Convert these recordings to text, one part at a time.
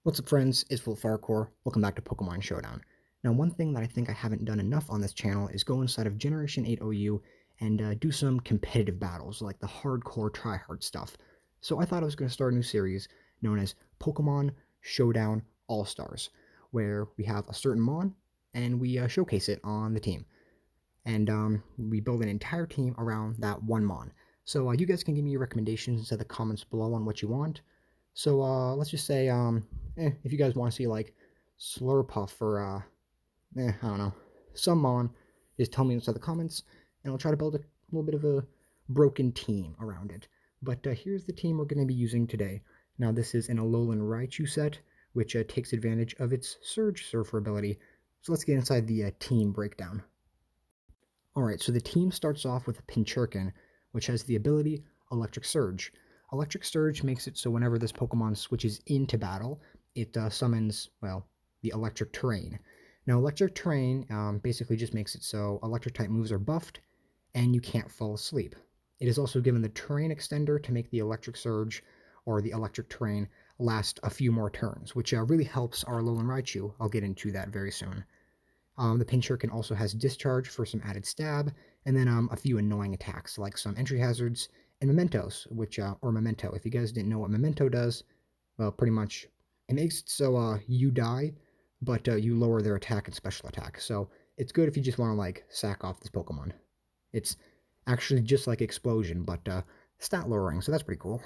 What's up, friends? It's Full Farcore. Welcome back to Pokemon Showdown. Now, one thing that I think I haven't done enough on this channel is go inside of Generation 8 OU and do some competitive battles, like the hardcore tryhard stuff. So I thought I was going to start a new series known as Pokemon Showdown All-Stars, where we have a certain Mon and we showcase it on the team. And we build an entire team around that one Mon. So you guys can give me your recommendations in the comments below on what you want. So let's just say, if you guys want to see like Slurpuff or I don't know, some Mon, just tell me inside the comments, and I'll try to build a little bit of a broken team around it. But here's the team we're going to be using today. Now this is an Alolan Raichu set, which takes advantage of its Surge Surfer ability. So let's get inside the team breakdown. Alright, so the team starts off with a Pinchurkin, which has the ability Electric Surge. Electric Surge makes it so whenever this Pokemon switches into battle, it summons, well, the Electric Terrain. Now, Electric Terrain basically just makes it so Electric-type moves are buffed, and you can't fall asleep. It is also given the Terrain Extender to make the Electric Surge, or the Electric Terrain, last a few more turns, which really helps our Alolan Raichu. I'll get into that very soon. The Pinchurkin also has Discharge for some added stab, and then a few annoying attacks like some entry hazards and Mementos, or Memento. If you guys didn't know what Memento does, well, pretty much it makes it so you die, but you lower their attack and special attack. So it's good if you just want to like sack off this Pokemon. It's actually just like Explosion, but stat lowering, so that's pretty cool.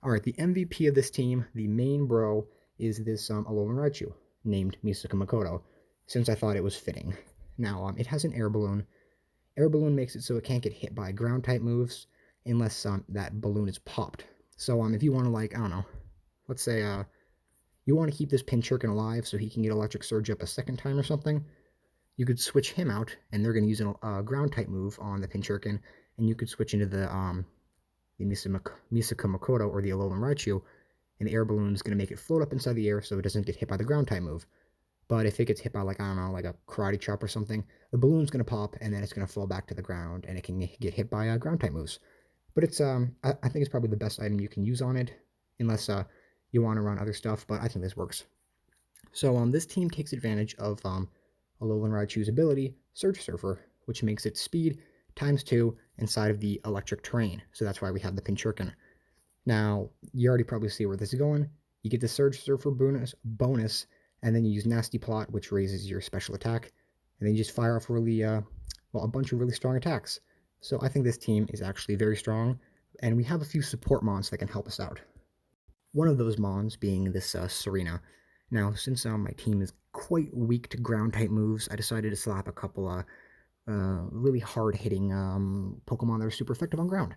Alright, the MVP of this team, the main bro, is this Alolan Raichu, named Misaka Makoto, since I thought it was fitting. Now, it has an Air Balloon. Air Balloon makes it so it can't get hit by Ground-type moves unless that balloon is popped. So if you want to, like, I don't know, let's say you want to keep this Pinchurkin alive so he can get Electric Surge up a second time or something, you could switch him out, and they're going to use a Ground-type move on the Pinchurkin, and you could switch into the Misaka Makoto or the Alolan Raichu, and the air balloon is going to make it float up inside the air so it doesn't get hit by the ground type move. But if it gets hit by, like, I don't know, like a karate chop or something, the balloon's going to pop and then it's going to fall back to the ground and it can get hit by ground type moves. But it's I think it's probably the best item you can use on it, unless you want to run other stuff. But I think this works. So this team takes advantage of Alolan Raichu's ability, Surge Surfer, which makes its speed ×2 inside of the electric terrain. So that's why we have the Pinchurkin. Now, you already probably see where this is going. You get the Surge Surfer bonus, and then you use Nasty Plot, which raises your special attack, and then you just fire off really, a bunch of really strong attacks. So I think this team is actually very strong, and we have a few support mons that can help us out. One of those mons being this Serena. Now, since my team is quite weak to ground-type moves, I decided to slap a couple really hard-hitting Pokemon that are super effective on ground.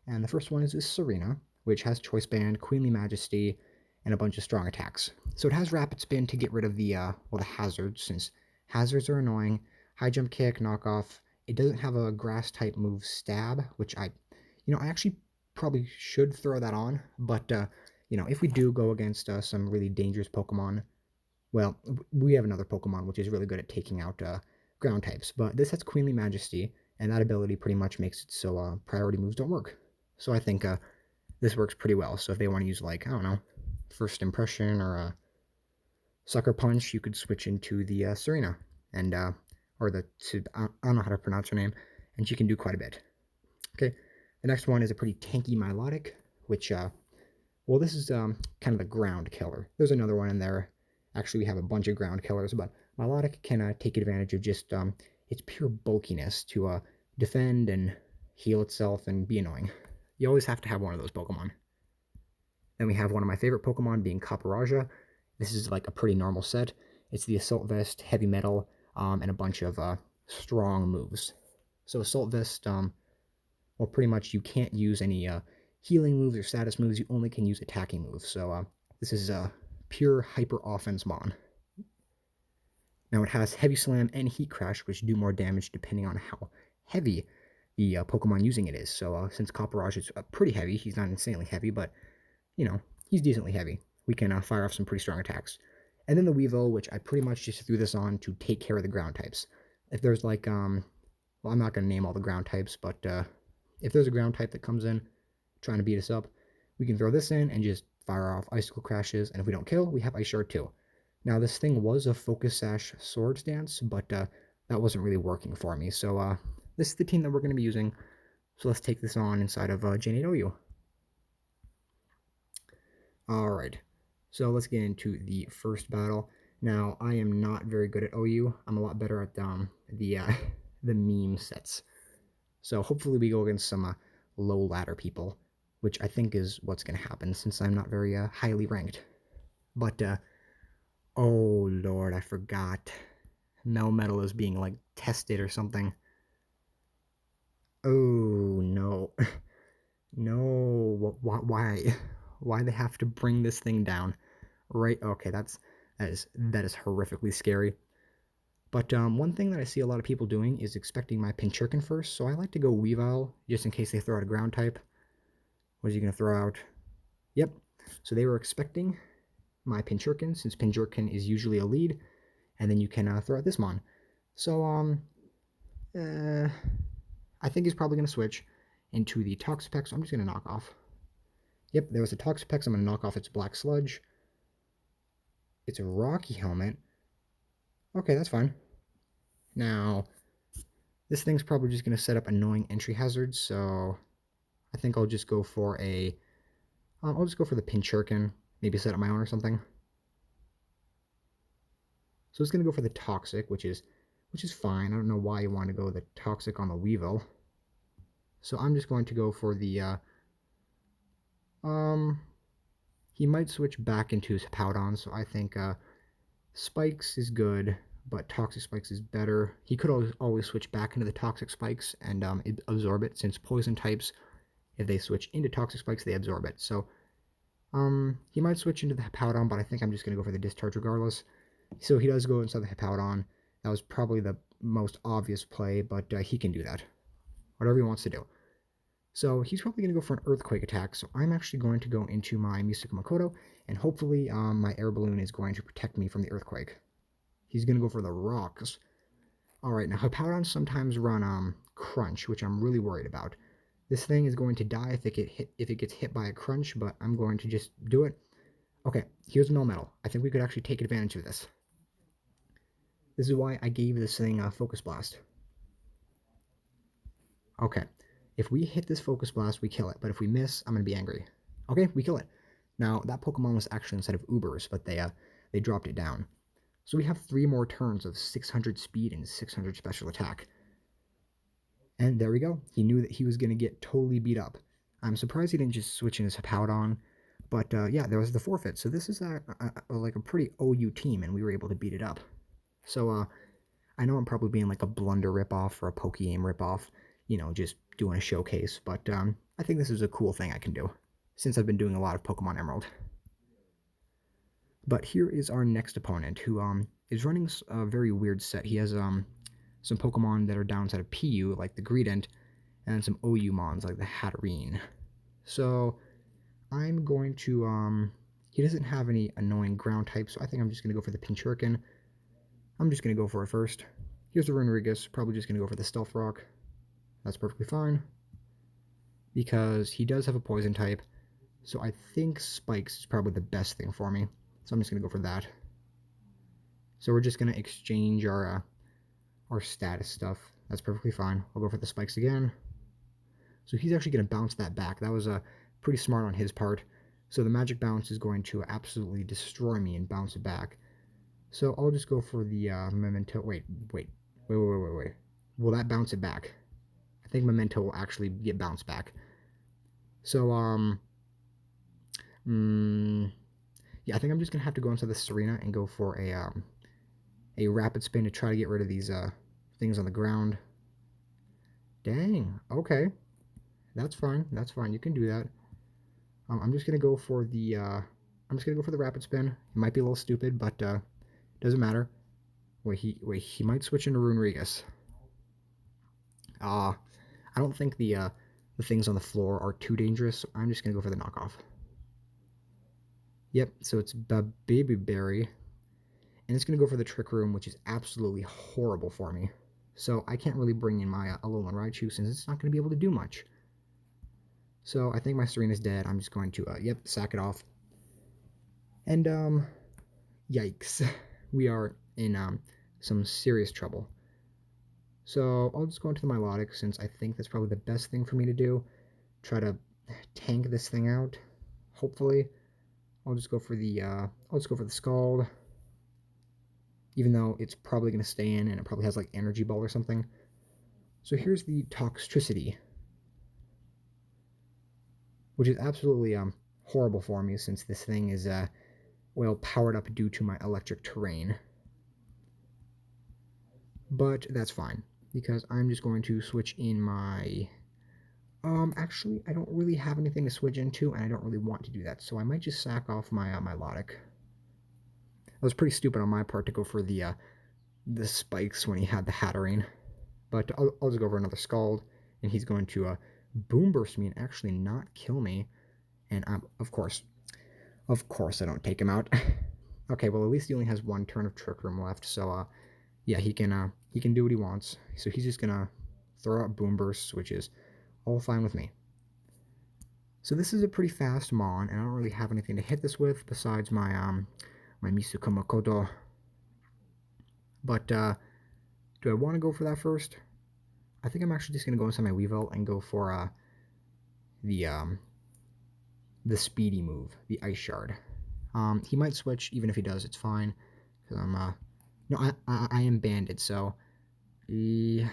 And the first one is this Serena, which has Choice Band, Queenly Majesty, and a bunch of strong attacks. So it has Rapid Spin to get rid of the hazards, since hazards are annoying. High Jump Kick, Knockoff. It doesn't have a Grass-type move Stab, which I actually probably should throw that on, but, if we do go against some really dangerous Pokemon, well, we have another Pokemon which is really good at taking out ground types, but this has Queenly Majesty, and that ability pretty much makes it so priority moves don't work. So I think this works pretty well. So if they want to use, like, I don't know, First Impression or a Sucker Punch, you could switch into the Serena, and or the I don't know how to pronounce her name, and she can do quite a bit. Okay, the next one is a pretty tanky Milotic, which well, this is kind of the ground killer. There's another one in there. Actually, we have a bunch of ground killers, but Milotic can take advantage of just its pure bulkiness to defend and heal itself and be annoying. You always have to have one of those Pokemon. Then we have one of my favorite Pokemon being Copperajah. This is like a pretty normal set. It's the Assault Vest, Heavy Metal, and a bunch of strong moves. So Assault Vest, well, pretty much you can't use any healing moves or status moves. You only can use attacking moves. So this is a pure hyper offense mon. Now it has Heavy Slam and Heat Crash, which do more damage depending on how heavy the Pokemon using it is. So since Copperajah is pretty heavy, he's not insanely heavy, but he's decently heavy. We can fire off some pretty strong attacks. And then the Weevil, which I pretty much just threw this on to take care of the ground types. If there's like, well, I'm not going to name all the ground types, but if there's a ground type that comes in trying to beat us up, we can throw this in and just fire off Icicle Crashes, and if we don't kill, we have Ice Shard too. Now, this thing was a Focus Sash Swords Dance, but that wasn't really working for me. So this is the team that we're going to be using. So let's take this on inside of Gen 8 OU. Alright, so let's get into the first battle. Now, I am not very good at OU. I'm a lot better at the meme sets. So hopefully we go against some low ladder people, which I think is what's going to happen since I'm not very highly ranked. But, oh lord, I forgot. Melmetal is being, like, tested or something. Oh, no. No, why? Why they have to bring this thing down? Right, okay, that is horrifically scary. But one thing that I see a lot of people doing is expecting my Pinchurkin first, so I like to go Weavile, just in case they throw out a ground type. What is he going to throw out? Yep, so they were expecting my Pinchurkin, since Pinchurkin is usually a lead, and then you can throw out this Mon. So, I think he's probably going to switch into the Toxapex, so I'm just going to knock off. Yep, there was a Toxapex, I'm going to knock off its Black Sludge. It's a Rocky Helmet. Okay, that's fine. Now, this thing's probably just going to set up annoying entry hazards, so I think I'll just go for a... I'll just go for the Pinchurkin, maybe set up my own or something. So it's going to go for the Toxic, which is fine. I don't know why you want to go the Toxic on the Weavile. So I'm just going to go for the... he might switch back into his Powdon, so I think Spikes is good, but Toxic Spikes is better. He could always switch back into the Toxic Spikes and absorb it, since Poison types, if they switch into Toxic Spikes, they absorb it. So he might switch into the Powdon, but I think I'm just going to go for the Discharge regardless. So he does go inside the Hippowdon. That was probably the most obvious play, but he can do that. Whatever he wants to do. So he's probably going to go for an Earthquake attack, so I'm actually going to go into my Musical Makoto, and hopefully my Air Balloon is going to protect me from the Earthquake. He's going to go for the Rocks. Alright, now Hippowdons sometimes run Crunch, which I'm really worried about. This thing is going to die if it gets hit by a Crunch, but I'm going to just do it. Okay, here's Melmetal. I think we could actually take advantage of this. This is why I gave this thing a Focus Blast. Okay, if we hit this Focus Blast, we kill it, but if we miss, I'm going to be angry. Okay, we kill it. Now, that Pokemon was actually inside of Ubers, but they dropped it down. So we have 3 more turns of 600 speed and 600 special attack. And there we go. He knew that he was going to get totally beat up. I'm surprised he didn't just switch in his Hippowdon. But yeah, there was the forfeit. So this is like a pretty OU team, and we were able to beat it up. So I know I'm probably being like a Blunder ripoff or a Pokeaim ripoff, you know, just doing a showcase. But I think this is a cool thing I can do, since I've been doing a lot of Pokemon Emerald. But here is our next opponent, who is running a very weird set. He has some Pokemon that are downside of PU, like the Greedent, and some OU Mons, like the Hatterene. So I'm going to, he doesn't have any annoying ground types, so I think I'm just going to go for the Pinchurkin. I'm just going to go for it first. Here's the Runerigus, probably just going to go for the Stealth Rock. That's perfectly fine, because he does have a Poison type, so I think Spikes is probably the best thing for me. So I'm just going to go for that. So we're just going to exchange our status stuff. That's perfectly fine. I'll go for the Spikes again. So he's actually going to bounce that back. That was pretty smart on his part. So the Magic Bounce is going to absolutely destroy me and bounce it back. So I'll just go for the Memento. Wait. Will that bounce it back? I think Memento will actually get bounced back. So, yeah, I think I'm just going to have to go into the Serena and go for a Rapid Spin to try to get rid of these things on the ground. Dang, okay. That's fine, you can do that. I'm just going to go for the Rapid Spin. It might be a little stupid, but doesn't matter. Wait, he might switch into Runerigus. I don't think the things on the floor are too dangerous, so I'm just going to go for the knockoff. Yep, so it's Baby Berry. And it's going to go for the Trick Room, which is absolutely horrible for me. So I can't really bring in my Alolan Raichu, since it's not going to be able to do much. So I think my Serena's dead. I'm just going to, yep, sack it off. And, yikes. We are in, some serious trouble. So I'll just go into the Milotic since I think that's probably the best thing for me to do. Try to tank this thing out, hopefully. I'll just go for the Scald. Even though it's probably going to stay in and it probably has like Energy Ball or something. So here's the Toxtricity, which is absolutely horrible for me since this thing is well powered up due to my electric terrain. But that's fine because I'm just going to switch in my actually I don't really have anything to switch into and I don't really want to do that, so I might just sack off my Milotic. That was pretty stupid on my part to go for the spikes when he had the Hatterene. But I'll just go for another Scald, and he's going to Boom Burst me and actually not kill me. And of course I don't take him out. Okay, well at least he only has one turn of Trick Room left, so yeah, he can do what he wants. So he's just gonna throw out Boom Bursts, which is all fine with me. So this is a pretty fast Mon, and I don't really have anything to hit this with besides my my Misuka Makoto. But do I want to go for that first? I think I'm actually just gonna go inside my Weavile and go for the speedy move, the Ice Shard. He might switch. Even if he does, it's fine. Cause no, I am banded, so I'm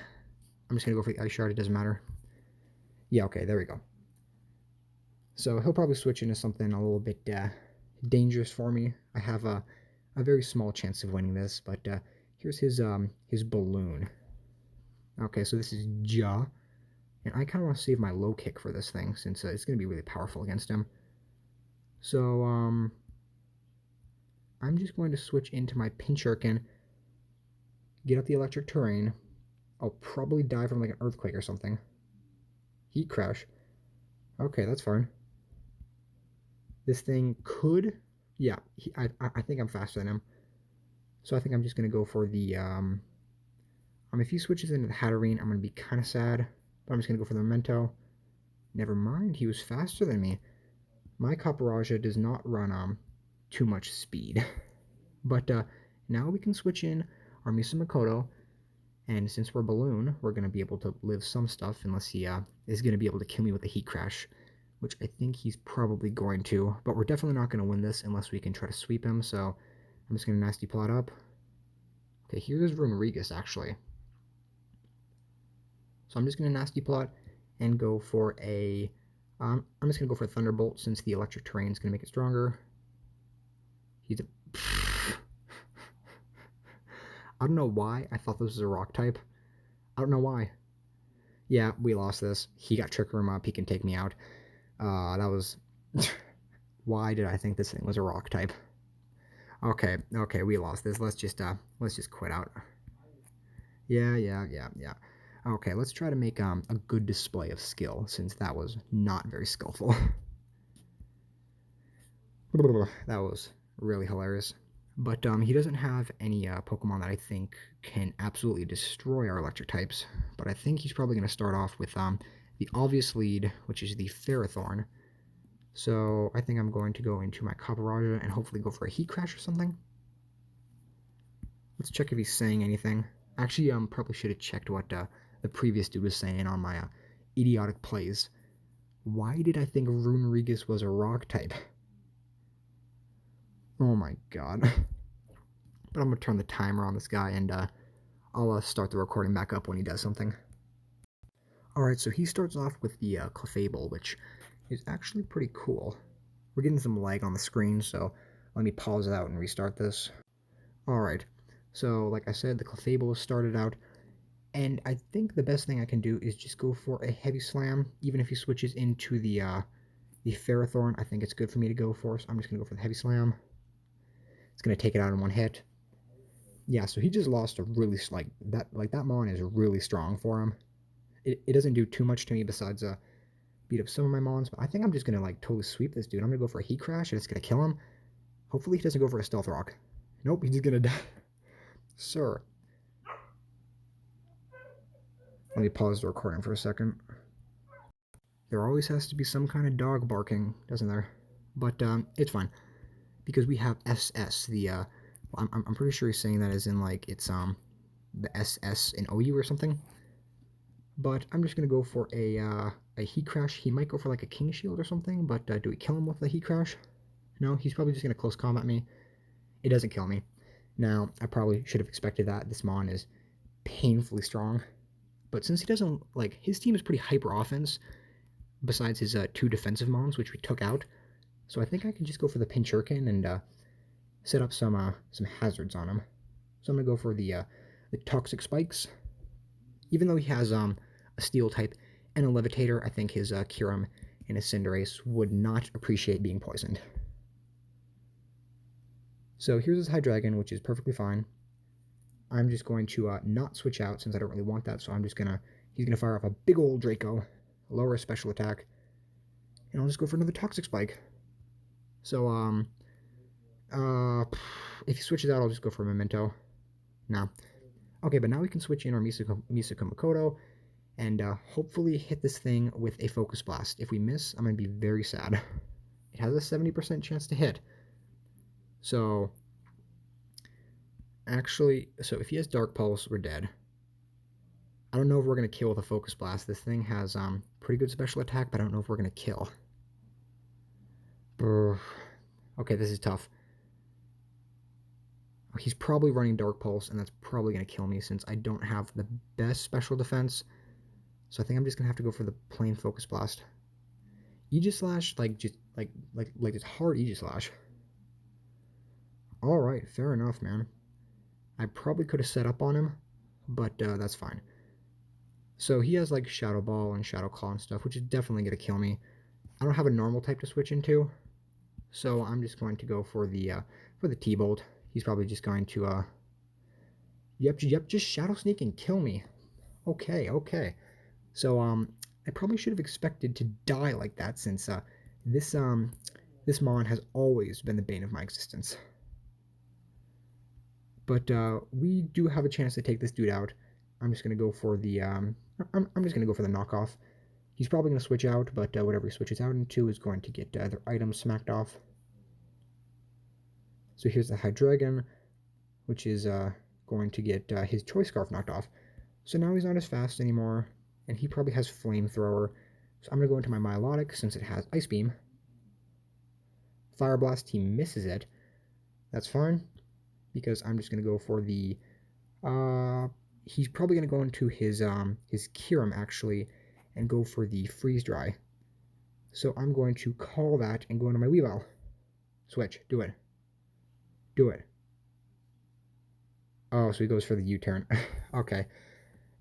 just gonna go for the Ice Shard. It doesn't matter. Yeah, okay, there we go. So he'll probably switch into something a little bit dangerous for me. I have a very small chance of winning this, but here's his balloon. Okay, so this is Ja, and I kind of want to save my low kick for this thing since it's going to be really powerful against him. So I'm just going to switch into my Pincurkin, get up the electric terrain. I'll probably die from like an earthquake or something. Heat Crash. Okay, that's fine. This thing could, yeah, I think I'm faster than him. So I think I'm just going to go for the, if he switches into the Hatterene, I'm going to be kind of sad. But I'm just going to go for the Memento. Never mind, he was faster than me. My Copperajah does not run too much speed. But now we can switch in our Misa Makoto. And since we're Balloon, we're going to be able to live some stuff unless he is going to be able to kill me with a Heat Crash, which I think he's probably going to. But we're definitely not going to win this unless we can try to sweep him. So I'm just going to Nasty Plot up. Okay, here's Runerigus, actually. So I'm just going to Nasty Plot and go for a... I'm just going to go for a Thunderbolt since the electric terrain is going to make it stronger. He's a... I don't know why I thought this was a rock type. I don't know why. Yeah, we lost this. He got Trick Room up. He can take me out. That was... Why did I think this thing was a rock type? Okay, we lost this. Let's just quit out. Yeah. Okay, let's try to make a good display of skill, since that was not very skillful. That was really hilarious. But he doesn't have any Pokemon that I think can absolutely destroy our electric types. But I think he's probably going to start off with the obvious lead, which is the Ferrothorn. So I think I'm going to go into my Copperajah and hopefully go for a Heat Crash or something. Let's check if he's saying anything. Actually, probably should have checked what the previous dude was saying on my idiotic plays. Why did I think Runerigus was a rock type? Oh my god. But I'm going to turn the timer on this guy and I'll start the recording back up when he does something. Alright, so he starts off with the Clefable, which is actually pretty cool. We're getting some lag on the screen, so let me pause it out and restart this. Alright, so like I said, the Clefable started out, and I think the best thing I can do is just go for a Heavy Slam, even if he switches into the Ferrothorn. I think it's good for me to go for, so I'm just going to go for the Heavy Slam. It's going to take it out in one hit. Yeah, so he just lost a really, that Mon is really strong for him. It doesn't do too much to me besides beat up some of my Mons, but I think I'm just going to totally sweep this dude. I'm going to go for a Heat Crash, and it's going to kill him. Hopefully he doesn't go for a Stealth Rock. Nope, he's going to die. Sir. Let me pause the recording for a second. There always has to be some kind of dog barking, doesn't there? But it's fine. because we have SS, I'm pretty sure he's saying that as in, like, it's, the SS in OU or something. But I'm just going to go for a Heat Crash. He might go for, like, a King Shield or something, but do we kill him with the Heat Crash? No, he's probably just going to close combat me. It doesn't kill me. Now, I probably should have expected that. This Mon is painfully strong. But since he doesn't, like, his team is pretty hyper offense, besides his 2 defensive Mons, which we took out. So I think I can just go for the Pinchurkin and set up some hazards on him. So I'm going to go for the Toxic Spikes. Even though he has a Steel type and a Levitator, I think his Kyurem and his Cinderace would not appreciate being poisoned. So here's his Hydreigon, which is perfectly fine. I'm just going to not switch out since I don't really want that, so he's going to fire off a big old Draco, lower his special attack, and I'll just go for another Toxic Spike. So, if he switches out, I'll just go for a Memento. No. Okay, but now we can switch in our Misaka Makoto and hopefully hit this thing with a Focus Blast. If we miss, I'm going to be very sad. It has a 70% chance to hit. So, actually, if he has Dark Pulse, we're dead. I don't know if we're going to kill with a Focus Blast. This thing has pretty good special attack, but I don't know if we're going to kill. Okay, this is tough. He's probably running Dark Pulse, and that's probably going to kill me since I don't have the best special defense. So I think I'm just going to have to go for the plain Focus Blast. Aegislash, like just hard Aegislash. Alright, fair enough, man. I probably could have set up on him, but that's fine. So he has like Shadow Ball and Shadow Claw and stuff, which is definitely going to kill me. I don't have a normal type to switch into, so I'm just going to go for the T-Bolt. He's probably just going to, yep, just Shadow Sneak and kill me. Okay. So, I probably should have expected to die like that since, this Mon has always been the bane of my existence. But, we do have a chance to take this dude out. I'm just going to go for the, I'm just going to go for the knockoff. He's probably going to switch out, but whatever he switches out into is going to get their items smacked off. So here's the Hydreigon, which is going to get his Choice Scarf knocked off. So now he's not as fast anymore, and he probably has Flamethrower. So I'm going to go into my Milotic since it has Ice Beam. Fire Blast, he misses it. That's fine, because I'm just going to go for the... he's probably going to go into his Kyurem, actually, and go for the Freeze Dry. So I'm going to call that and go into my Weavile. Switch. Do it. Oh, so he goes for the U-turn. Okay.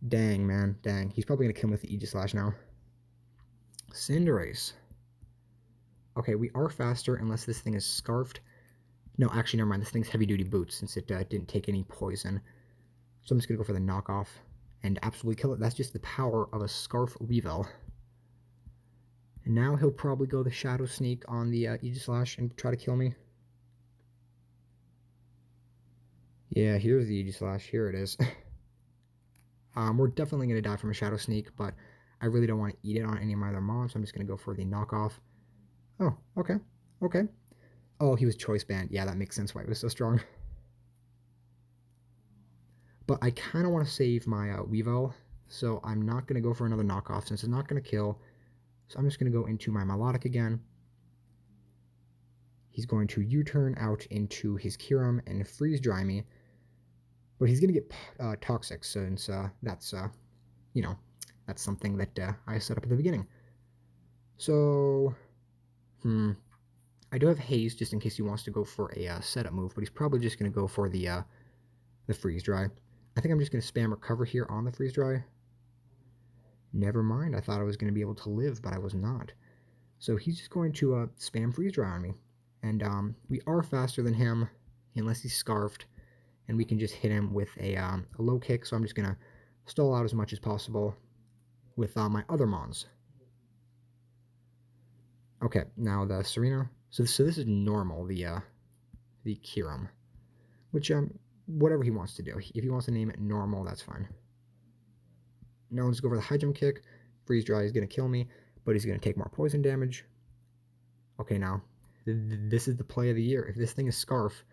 Dang, man. Dang. He's probably going to kill him with the Aegislash now. Cinderace. Okay, we are faster unless this thing is Scarfed. No, actually, never mind. This thing's Heavy-Duty Boots since it didn't take any poison. So I'm just going to go for the knockoff and absolutely kill it. That's just the power of a Scarf Weavile. And now he'll probably go the Shadow Sneak on the Aegislash and try to kill me. Yeah, here's the Aegislash. Here it is. We're definitely going to die from a Shadow Sneak, but I really don't want to eat it on any of my other mons, so I'm just going to go for the knockoff. Oh, okay. Oh, he was Choice Band. Yeah, that makes sense why he was so strong. But I kind of want to save my Weavile, so I'm not going to go for another knockoff since it's not going to kill. So I'm just going to go into my Milotic again. He's going to U-turn out into his Kyurem and Freeze Dry me. But he's going to get Toxic since that's, you know, that's something that I set up at the beginning. So, I do have Haze just in case he wants to go for a setup move, but he's probably just going to go for the Freeze Dry. I think I'm just going to spam Recover here on the Freeze Dry. Never mind, I thought I was going to be able to live, but I was not. So he's just going to spam Freeze Dry on me. And we are faster than him, unless he's Scarfed, and we can just hit him with a low kick, so I'm just going to stall out as much as possible with my other mons. Okay, now the Serena. So this is normal, the Kyurem, which whatever he wants to do. If he wants to name it normal, that's fine. Now let's go for the High Jump Kick. Freeze Dry is going to kill me, but he's going to take more poison damage. Okay, now This is the play of the year. If this thing is Scarf,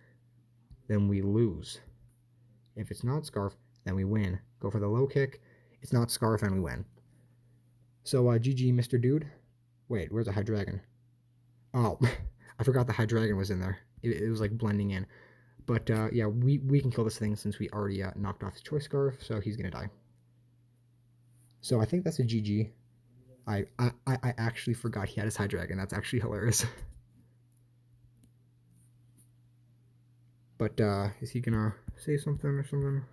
then we lose. If it's not Scarf, then we win. Go for the low kick. It's not Scarf, and we win. So, GG, Mr. Dude. Wait, where's the Hydreigon? Oh, I forgot the Hydreigon was in there. It was like blending in. But yeah, we can kill this thing since we already knocked off his Choice Scarf, so he's gonna die. So I think that's a GG. I actually forgot he had his Hydreigon. That's actually hilarious. But is he gonna say something or something?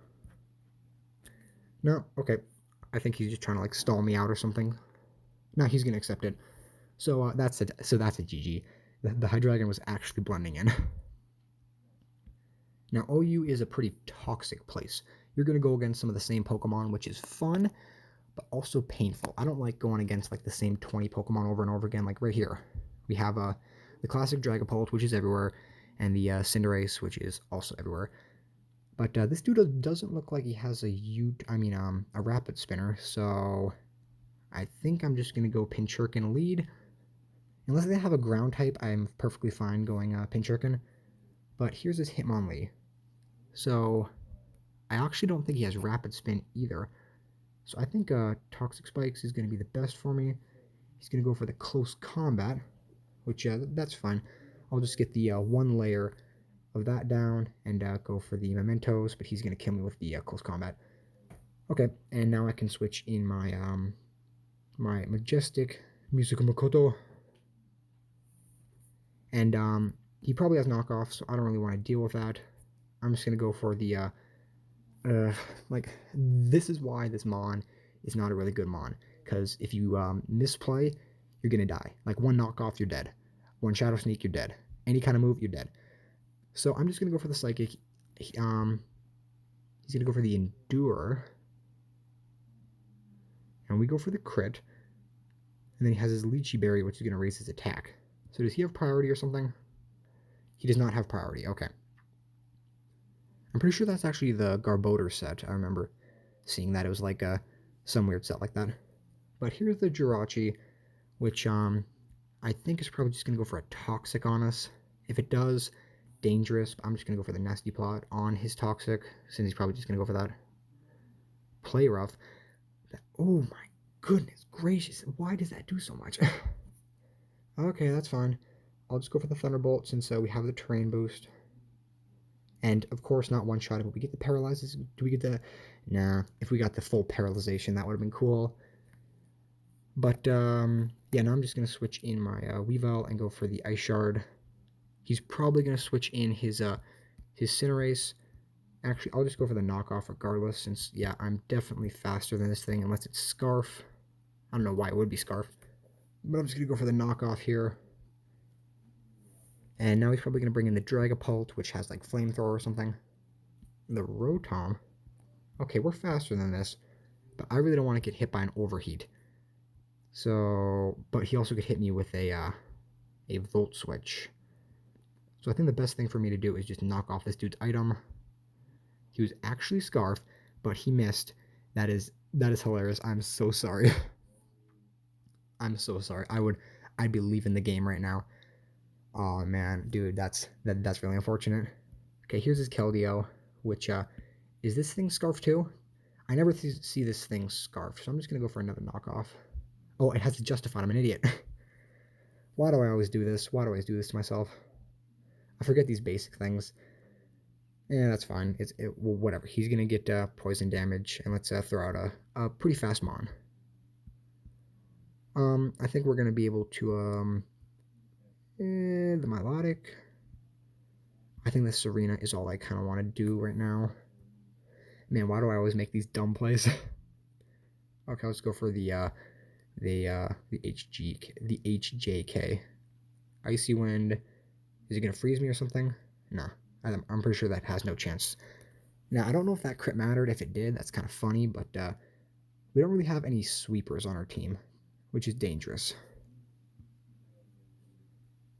No? Okay. I think he's just trying to like stall me out or something. No, he's gonna accept it. So that's a GG. The Hydreigon was actually blending in. Now OU is a pretty toxic place. You're gonna go against some of the same Pokemon, which is fun, but also painful. I don't like going against like the same 20 Pokemon over and over again. Like right here, we have the classic Dragapult, which is everywhere, and the Cinderace, which is also everywhere. But this dude doesn't look like he has a Rapid Spinner, so I think I'm just gonna go Pincurkin lead. Unless they have a ground type, I'm perfectly fine going Pincurkin. But here's his Hitmonlee. So I actually don't think he has Rapid Spin either. So I think Toxic Spikes is going to be the best for me. He's going to go for the Close Combat, which that's fine. I'll just get the one layer of that down and go for the Mementos, but he's going to kill me with the Close Combat. Okay, and now I can switch in my my Majestic Musical Makoto. And he probably has knockoff, so I don't really want to deal with that. I'm just going to go for the like, this is why this Mon is not a really good Mon, because if you misplay, you're gonna die. Like one knockoff, you're dead. One Shadow Sneak, you're dead. Any kind of move, you're dead. So I'm just gonna go for the Psychic. He's gonna go for the Endure, and we go for the crit. And then he has his Lychee Berry, which is gonna raise his attack. So does he have priority or something? He does not have priority. Okay. I'm pretty sure that's actually the Garbodor set. I remember seeing that. It was like some weird set like that. But here's the Jirachi, which I think is probably just going to go for a Toxic on us. If it does, dangerous. I'm just going to go for the Nasty Plot on his Toxic, since he's probably just going to go for that. Play Rough. Oh my goodness gracious. Why does that do so much? Okay, that's fine. I'll just go for the Thunderbolt since we have the Terrain Boost. And of course, not one shot, but we get the paralyzes. Do we get the? Nah. If we got the full paralyzation, that would have been cool. But yeah, now I'm just gonna switch in my Weavile and go for the Ice Shard. He's probably gonna switch in his Cinderace. Actually, I'll just go for the knockoff regardless, since yeah, I'm definitely faster than this thing, unless it's Scarf. I don't know why it would be Scarf, but I'm just gonna go for the knockoff here. And now he's probably going to bring in the Dragapult, which has like Flamethrower or something. The Rotom. Okay, we're faster than this, but I really don't want to get hit by an Overheat. So, but he also could hit me with a Volt Switch. So I think the best thing for me to do is just knock off this dude's item. He was actually Scarf, but he missed. That is hilarious. I'm so sorry. I'm so sorry. I'd be leaving the game right now. Oh man, dude, that's really unfortunate. Okay, here's his Keldeo, which is this thing Scarf too? I never see this thing Scarf, so I'm just gonna go for another knockoff. Oh, it has to justify. I'm an idiot. Why do I always do this? Why do I always do this to myself? I forget these basic things. Yeah, that's fine. Well, whatever. He's gonna get poison damage, and let's throw out a pretty fast Mon. I think we're gonna be able to the Milotic. I think the Serena is all I kind of want to do right now. Man, why do I always make these dumb plays? Okay, let's go for the HJK. Icy Wind. Is it gonna freeze me or something? No, I'm pretty sure that has no chance. Now I don't know if that crit mattered. If it did, that's kind of funny, but we don't really have any sweepers on our team, which is dangerous.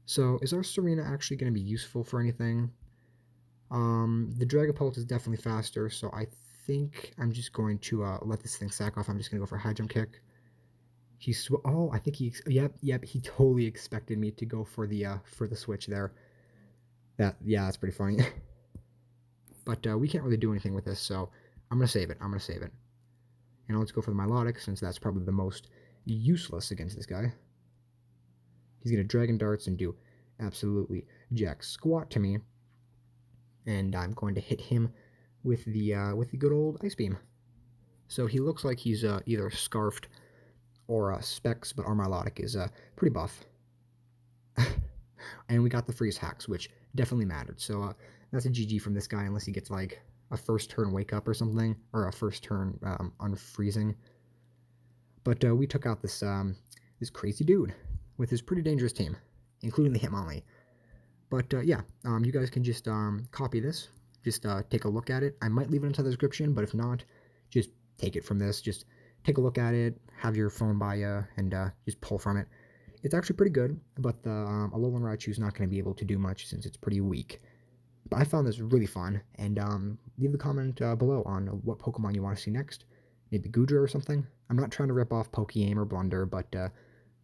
So is our Serena actually going to be useful for anything? The Dragapult is definitely faster, so I think I'm just going to let this thing sack off. I'm just going to go for High Jump Kick. Oh, I think yep, he totally expected me to go for the switch there. Yeah, that's pretty funny. But we can't really do anything with this, so I'm gonna save it. I'm gonna save it. And let's go for the Milotic, since that's probably the most useless against this guy. He's gonna Dragon Darts and do absolutely jack squat to me. And I'm going to hit him with the good old Ice Beam. So he looks like he's either scarfed or Specs, but our Milotic is pretty buff. And we got the freeze hacks, which definitely mattered. So that's a GG from this guy, unless he gets like a first turn wake up or something, or a first turn unfreezing. But we took out this crazy dude with his pretty dangerous team, including the Hitmonlee. But yeah, you guys can just copy this, just take a look at it. I might leave it into the description, but if not, just take it from this. Just take a look at it, have your phone by you, and just pull from it. It's actually pretty good, but the Alolan Raichu is not going to be able to do much since it's pretty weak. But I found this really fun, and leave a comment below on what Pokemon you want to see next. Maybe Goodra or something. I'm not trying to rip off Pokeaim or Blunder, but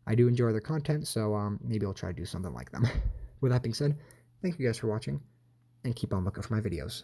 I do enjoy their content, so maybe I'll try to do something like them. With that being said, thank you guys for watching, and keep on looking for my videos.